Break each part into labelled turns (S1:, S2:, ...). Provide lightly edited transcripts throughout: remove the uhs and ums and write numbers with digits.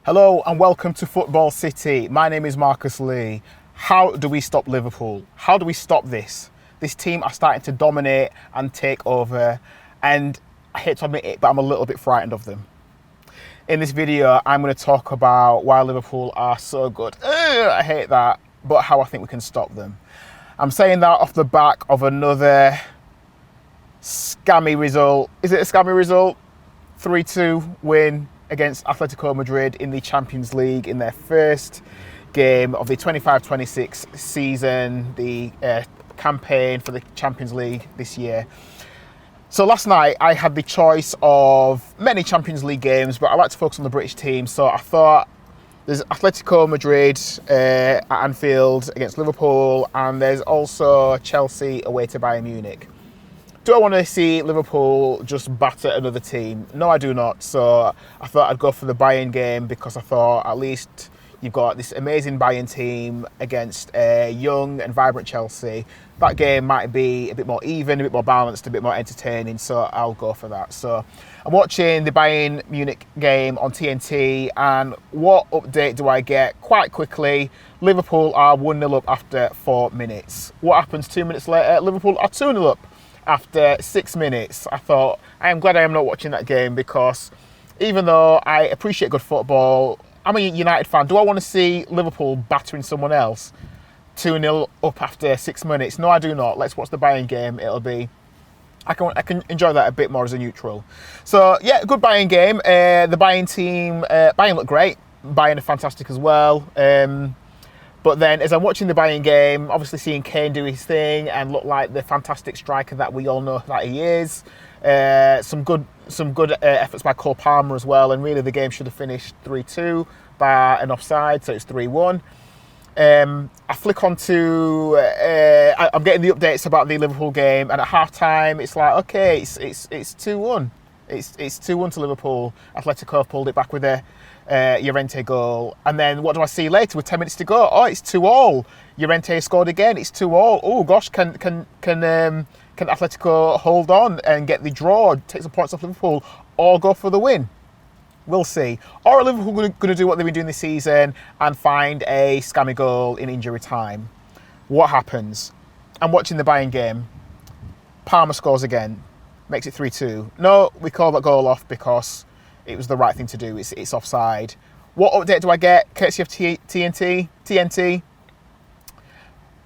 S1: Hello and welcome to Football City. My name is Marcus Lee. How do we stop Liverpool? How do we stop this? This team are starting to dominate and take over, and I hate to admit it, but I'm a little bit frightened of them. In this video, I'm going to talk about why Liverpool are so good. I hate that, but how I think we can stop them. I'm saying that off the back of another scammy result. Is it a scammy result? 3-2 win against Atletico Madrid in the Champions League in their first game of the 25-26 season, the campaign for the Champions League this year. So last night I had the choice of many Champions League games, but I like to focus on the British team. So I thought there's Atletico Madrid at Anfield against Liverpool, and there's also Chelsea away to Bayern Munich. Do I want to see Liverpool just batter another team? No, I do not. So I thought I'd go for the Bayern game because I thought at least you've got this amazing Bayern team against a young and vibrant Chelsea. That game might be a bit more even, a bit more balanced, a bit more entertaining, so I'll go for that. So I'm watching the Bayern Munich game on TNT, and what update do I get? Quite quickly, Liverpool are 1-0 up after 4 minutes. What happens 2 minutes later? Liverpool are 2-0 up after 6 minutes. I thought, I am glad I am not watching that game, because even though I appreciate good football, I'm a United fan. Do I want to see Liverpool battering someone else 2-0 up after 6 minutes? No, I do not. Let's watch the Bayern game. It'll be, I can enjoy that a bit more as a neutral. So yeah, good Bayern game. The Bayern team, Bayern look great. Bayern are fantastic as well. But then, as I'm watching the Bayern game, obviously seeing Kane do his thing and look like the fantastic striker that we all know that he is. Some good efforts by Cole Palmer as well, and really the game should have finished 3-2 by an offside, so it's 3-1. I flick on to, I'm getting the updates about the Liverpool game, and at half-time it's like, okay, it's 2-1. It's 2-1 to Liverpool. Atletico have pulled it back with a Llorente goal, and then what do I see later with 10 minutes to go? Oh, it's 2-2. Llorente scored again. It's 2-2. Oh gosh, can Atletico hold on and get the draw, take some points off Liverpool, or go for the win? We'll see. Or are Liverpool going to do what they've been doing this season and find a scammy goal in injury time? What happens? I'm watching the Bayern game. Palmer scores again, makes it 3-2. No, we call that goal off because it was the right thing to do. It's offside. What update do I get? Courtesy of TNT.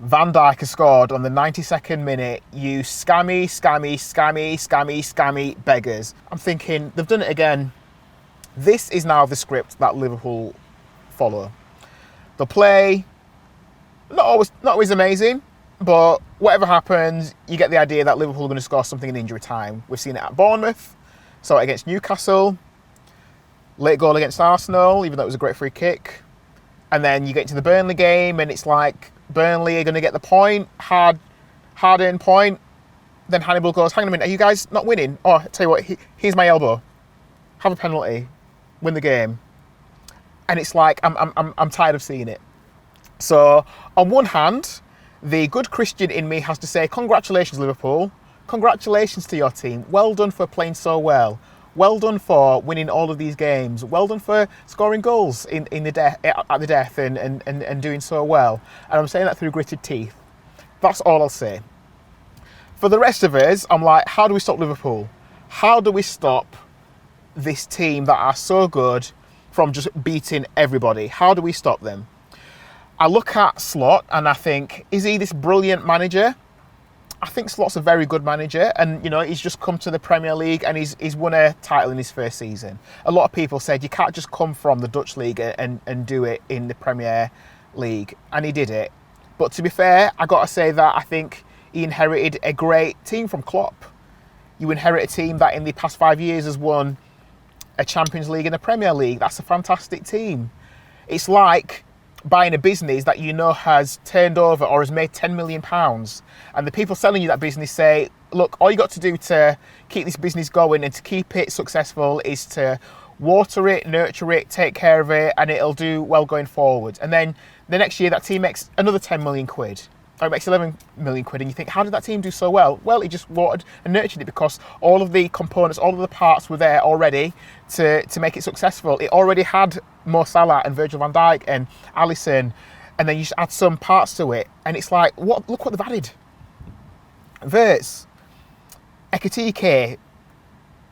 S1: Van Dijk has scored on the 92nd minute. You scammy beggars. I'm thinking, they've done it again. This is now the script that Liverpool follow. They'll play, not always amazing, but whatever happens, you get the idea that Liverpool are going to score something in injury time. We've seen it at Bournemouth, saw it against Newcastle, late goal against Arsenal, even though it was a great free kick. And then you get to the Burnley game, and it's like, Burnley are going to get the point, hard-earned point. Then Hannibal goes, hang on a minute, are you guys not winning? Oh, I tell you what, here's my elbow. Have a penalty, win the game. And it's like, I'm tired of seeing it. So, on one hand, the good Christian in me has to say, congratulations, Liverpool. Congratulations to your team. Well done for playing so well. Well done for winning all of these games. Well done for scoring goals at the death and doing so well. And I'm saying that through gritted teeth. That's all I'll say. For the rest of us, I'm like, how do we stop Liverpool? How do we stop this team that are so good from just beating everybody? How do we stop them? I look at Slot and I think, is he this brilliant manager? I think Slot's a very good manager, and he's just come to the Premier League and he's won a title in his first season. A lot of people said you can't just come from the Dutch league and do it in the Premier League, and he did it. But to be fair, I got to say that I think he inherited a great team from Klopp. You inherit a team that in the past 5 years has won a Champions League and a Premier League. That's a fantastic team. It's like buying a business that has turned over or has made £10 million, and the people selling you that business say, look, all you got to do to keep this business going and to keep it successful is to water it, nurture it, take care of it, and it'll do well going forward. And then the next year that team makes another 10 million quid, or it makes 11 million quid, and you think, how did that team do so well? Well, it just watered and nurtured it because all of the components, all of the parts were there already to make it successful. It already had Mo Salah and Virgil van Dijk and Alisson, and then you just add some parts to it, and it's like, what? Look what they've added. Verts, Ekitike,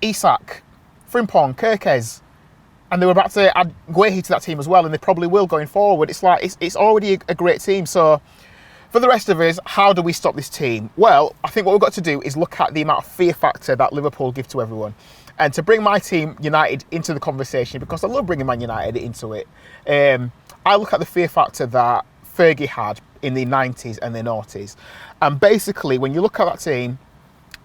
S1: Isak, Frimpong, Kirkez, and they were about to add Guehi to that team as well, and they probably will going forward. It's like, it's already a great team. So for the rest of us, how do we stop this team? Well, I think what we've got to do is look at the amount of fear factor that Liverpool give to everyone. And to bring my team, United, into the conversation, because I love bringing Man United into it, I look at the fear factor that Fergie had in the 90s and the noughties. And basically, when you look at that team,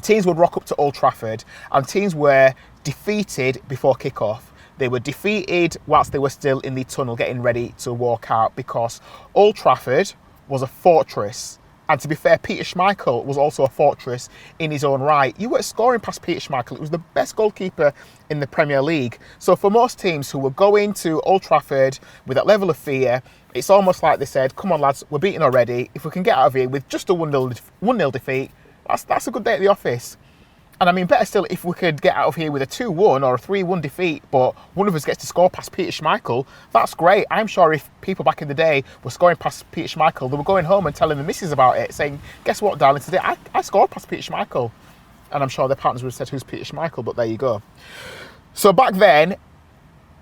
S1: teams would rock up to Old Trafford, and teams were defeated before kick-off. They were defeated whilst they were still in the tunnel getting ready to walk out, because Old Trafford was a fortress. And to be fair, Peter Schmeichel was also a fortress in his own right. You weren't scoring past Peter Schmeichel. It was the best goalkeeper in the Premier League. So for most teams who were going to Old Trafford with that level of fear, it's almost like they said, come on lads, we're beaten already. If we can get out of here with just a 1-0 defeat, that's a good day at the office. And I mean, better still, if we could get out of here with a 2-1 or a 3-1 defeat, but one of us gets to score past Peter Schmeichel, that's great. I'm sure if people back in the day were scoring past Peter Schmeichel, they were going home and telling the missus about it, saying, guess what, darling, today I scored past Peter Schmeichel. And I'm sure their partners would have said, who's Peter Schmeichel? But there you go. So back then,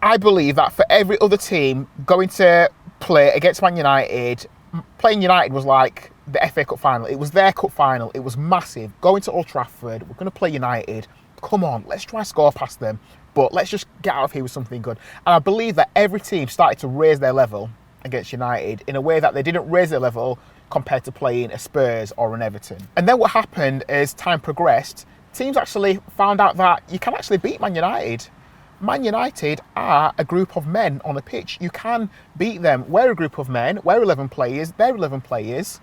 S1: I believe that for every other team going to play against Man United, playing United was like the FA Cup final. It was their cup final. It was massive. Going to Old Trafford, we're going to play United. Come on, let's try score past them, but let's just get out of here with something good. And I believe that every team started to raise their level against United in a way that they didn't raise their level compared to playing a Spurs or an Everton. And then what happened as time progressed, teams actually found out that you can actually beat Man United. Man United are a group of men on a pitch. You can beat them. We're a group of men. We're 11 players. They're 11 players.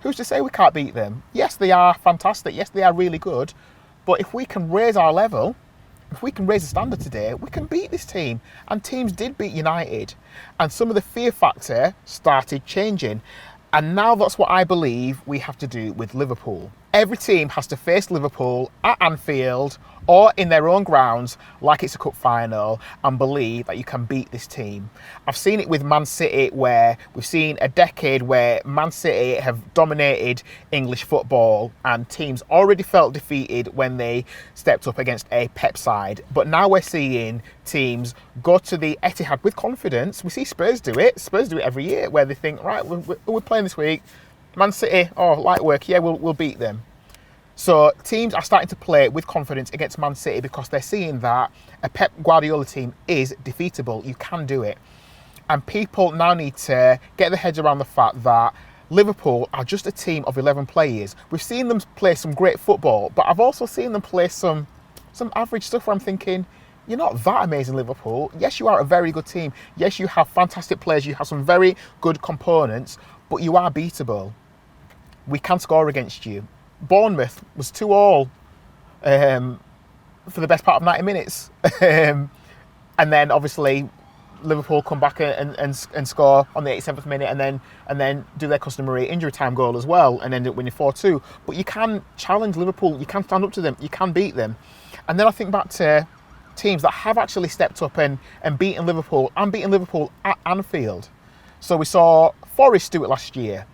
S1: Who's to say we can't beat them? Yes, they are fantastic. Yes, they are really good. But if we can raise our level, if we can raise the standard today, we can beat this team. And teams did beat United. And some of the fear factor started changing. And now that's what I believe we have to do with Liverpool. Every team has to face Liverpool at Anfield or in their own grounds like it's a cup final and believe that you can beat this team. I've seen it with Man City, where we've seen a decade where Man City have dominated English football and teams already felt defeated when they stepped up against a Pep side. But now we're seeing teams go to the Etihad with confidence. We see Spurs do it. Spurs do it every year, where they think, right, we're playing this week. Man City, light work, yeah, we'll beat them. So teams are starting to play with confidence against Man City because they're seeing that a Pep Guardiola team is defeatable. You can do it. And people now need to get their heads around the fact that Liverpool are just a team of 11 players. We've seen them play some great football, but I've also seen them play some average stuff where I'm thinking, you're not that amazing, Liverpool. Yes, you are a very good team. Yes, you have fantastic players. You have some very good components, but you are beatable. We can score against you. Bournemouth was 2-2 for the best part of 90 minutes. And then obviously Liverpool come back and score on the 87th minute and then do their customary injury time goal as well and end up winning 4-2. But you can challenge Liverpool, you can stand up to them, you can beat them. And then I think back to teams that have actually stepped up and beaten Liverpool at Anfield. So we saw Forest do it last year.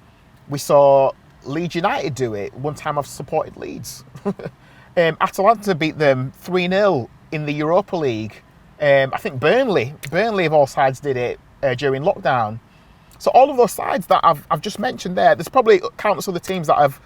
S1: We saw Leeds United do it. One time I've supported Leeds. Atalanta beat them 3-0 in the Europa League. I think Burnley of all sides did it during lockdown. So all of those sides that I've just mentioned there's probably countless other teams that have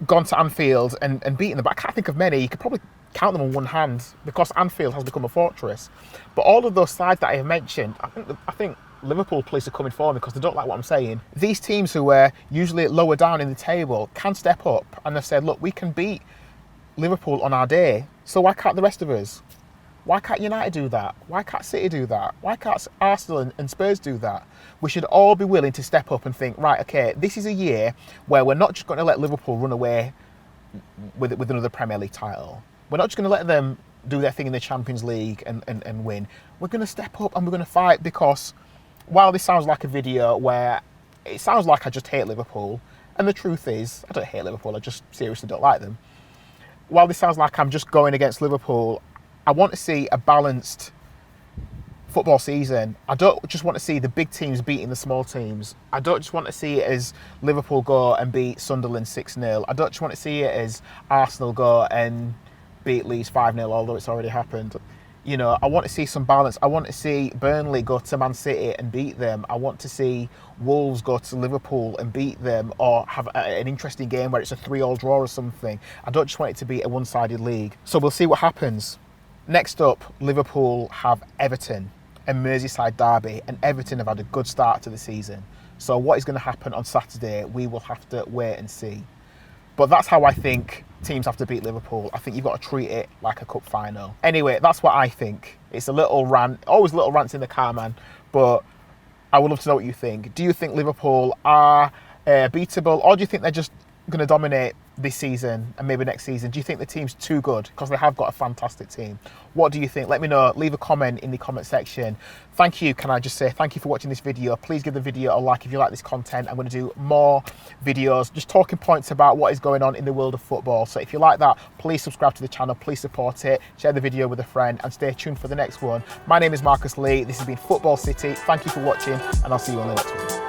S1: gone to Anfield and beaten them, but I can't think of many. You could probably count them on one hand because Anfield has become a fortress. But all of those sides that I have mentioned, I think Liverpool police are coming for me because they don't like what I'm saying. These teams who were usually lower down in the table can step up and they've said, look, we can beat Liverpool on our day. So why can't the rest of us? Why can't United do that? Why can't City do that? Why can't Arsenal and Spurs do that? We should all be willing to step up and think, right, okay, this is a year where we're not just going to let Liverpool run away with another Premier League title. We're not just going to let them do their thing in the Champions League and win. We're going to step up and we're going to fight, because while this sounds like a video where it sounds like I just hate Liverpool, and the truth is, I don't hate Liverpool, I just seriously don't like them. While this sounds like I'm just going against Liverpool, I want to see a balanced football season, I don't just want to see the big teams beating the small teams. I don't just want to see it as Liverpool go and beat Sunderland 6-0. I don't just want to see it as Arsenal go and beat Leeds 5-0, although it's already happened. You know, I want to see some balance. I want to see Burnley go to Man City and beat them. I want to see Wolves go to Liverpool and beat them, or have an interesting game where it's a 3-3 draw or something. I don't just want it to be a one-sided league. So we'll see what happens. Next up, Liverpool have Everton, a Merseyside derby, and Everton have had a good start to the season. So what is going to happen on Saturday, we will have to wait and see. But that's how I think teams have to beat Liverpool. I think you've got to treat it like a cup final. Anyway, that's what I think. It's a little rant, always little rants in the car, man. But I would love to know what you think. Do you think Liverpool are beatable, or do you think they're just going to dominate this season and maybe next season? Do you think the team's too good? Because they have got a fantastic team. What do you think? Let me know. Leave a comment in the comment section. Thank you. Can I just say thank you for watching this video. Please give the video a like if you like this content. I'm going to do more videos, just talking points about what is going on in the world of football. So if you like that, please subscribe to the channel. Please support it. Share the video with a friend and stay tuned for the next one. My name is Marcus Lee. This has been Football City. Thank you for watching, and I'll see you on the next one.